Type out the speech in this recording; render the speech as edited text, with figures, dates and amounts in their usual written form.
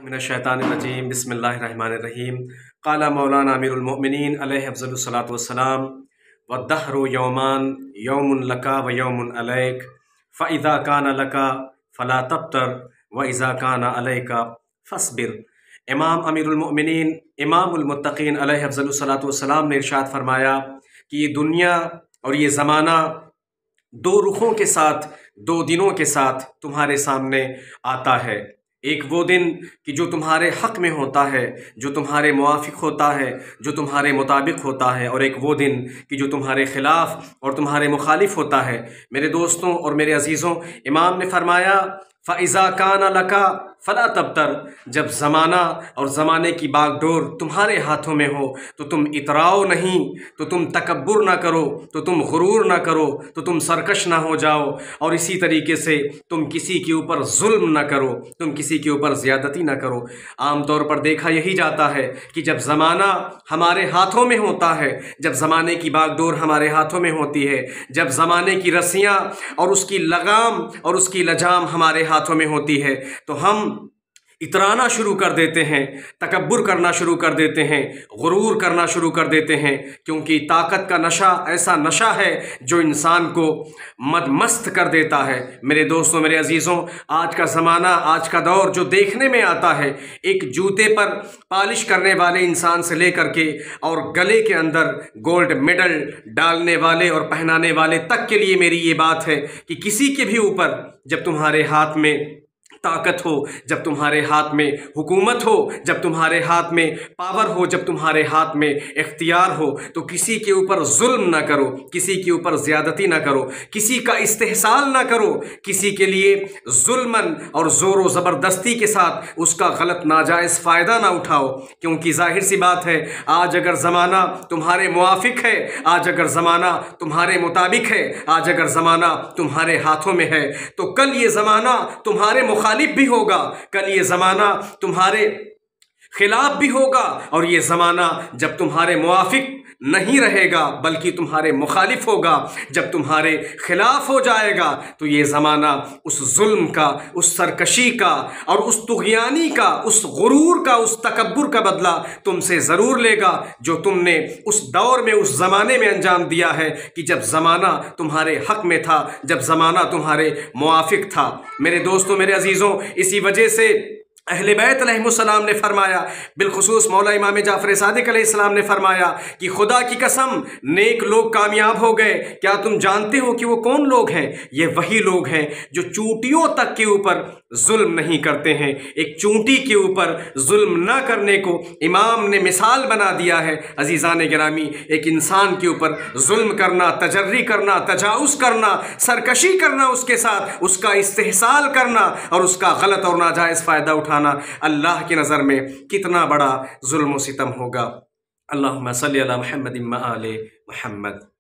من الشیطان الرجیم بسم اللہ الرحمن الرحیم قال مولانا امیر المؤمنین علیہ افضل الصلاۃ والسلام والدہر یومان یوم لک و یوم علیک فاذا کان لک فلا تبتر واذا کان علیک فاصبر۔ امام امیر المؤمنین امام المتقین علیہ افضل الصلاۃ والسلام نے ارشاد فرمایا کہ یہ دنیا اور یہ زمانہ دو رخوں کے ساتھ، دو دنوں کے ساتھ تمہارے سامنے آتا ہے۔ ایک وہ دن کہ جو تمہارے حق میں ہوتا ہے، جو تمہارے موافق ہوتا ہے، جو تمہارے مطابق ہوتا ہے، اور ایک وہ دن کہ جو تمہارے خلاف اور تمہارے مخالف ہوتا ہے۔ میرے دوستوں اور میرے عزیزوں، امام نے فرمایا فَإِذَا كَانَ لَكَ فَلَا تَبْتَرْ، جب زمانہ اور زمانے کی باغ ڈور تمہارے ہاتھوں میں ہو تو تم اتراؤ نہیں، تو تم تکبر نہ کرو، تو تم غرور نہ کرو، تو تم سرکش نہ ہو جاؤ، اور اسی طریقے سے تم کسی کے اوپر ظلم نہ کرو، تم کسی کے اوپر زیادتی نہ کرو۔ عام طور پر دیکھا یہی جاتا ہے کہ جب زمانہ ہمارے ہاتھوں میں ہوتا ہے، جب زمانے کی باغ ڈور ہمارے ہاتھوں میں ہوتی ہے، جب زمانے کی رسیاں اور اس کی لگام اور اس کی لجام ہمارے ہاتھوں میں ہوتی ہے، تو ہم اترانا شروع کر دیتے ہیں، تکبر کرنا شروع کر دیتے ہیں، غرور کرنا شروع کر دیتے ہیں، کیونکہ طاقت کا نشہ ایسا نشہ ہے جو انسان کو مست کر دیتا ہے۔ میرے دوستوں، میرے عزیزوں، آج کا زمانہ، آج کا دور جو دیکھنے میں آتا ہے، ایک جوتے پر پالش کرنے والے انسان سے لے کر کے اور گلے کے اندر گولڈ میڈل ڈالنے والے اور پہنانے والے تک کے لیے میری یہ بات ہے کہ کسی کے بھی اوپر جب تمہارے ہاتھ میں طاقت ہو، جب تمہارے ہاتھ میں حکومت ہو، جب تمہارے ہاتھ میں پاور ہو، جب تمہارے ہاتھ میں اختیار ہو، تو کسی کے اوپر ظلم نہ کرو، کسی کے اوپر زیادتی نہ کرو، کسی کا استحصال نہ کرو، کسی کے لیے ظلماً اور زور و زبردستی کے ساتھ اس کا غلط ناجائز فائدہ نہ اٹھاؤ، کیونکہ ظاہر سی بات ہے آج اگر زمانہ تمہارے موافق ہے، آج اگر زمانہ تمہارے مطابق ہے، آج اگر زمانہ تمہارے ہاتھوں میں ہے، تو کل یہ زمانہ تمہارے مخالف بھی ہوگا، کل یہ زمانہ تمہارے خلاف بھی ہوگا، اور یہ زمانہ جب تمہارے موافق نہیں رہے گا بلکہ تمہارے مخالف ہوگا، جب تمہارے خلاف ہو جائے گا تو یہ زمانہ اس ظلم کا، اس سرکشی کا اور اس طغیانی کا، اس غرور کا، اس تکبر کا بدلہ تم سے ضرور لے گا جو تم نے اس دور میں، اس زمانے میں انجام دیا ہے کہ جب زمانہ تمہارے حق میں تھا، جب زمانہ تمہارے موافق تھا۔ میرے دوستوں، میرے عزیزوں، اسی وجہ سے اہل بیت علیہ السلام نے فرمایا، بالخصوص مولا امام جعفر صادق علیہ السلام نے فرمایا کہ خدا کی قسم نیک لوگ کامیاب ہو گئے۔ کیا تم جانتے ہو کہ وہ کون لوگ ہیں؟ یہ وہی لوگ ہیں جو چونٹیوں تک کے اوپر ظلم نہیں کرتے ہیں۔ ایک چونٹی کے اوپر ظلم نہ کرنے کو امام نے مثال بنا دیا ہے۔ عزیزان گرامی، ایک انسان کے اوپر ظلم کرنا، تجری کرنا، تجاوز کرنا، سرکشی کرنا، اس کے ساتھ اس کا استحصال کرنا اور اس کا غلط اور ناجائز فائدہ اٹھانا اللہ کی نظر میں کتنا بڑا ظلم و ستم ہوگا۔ اللہم صلی علی محمد و آل محمد۔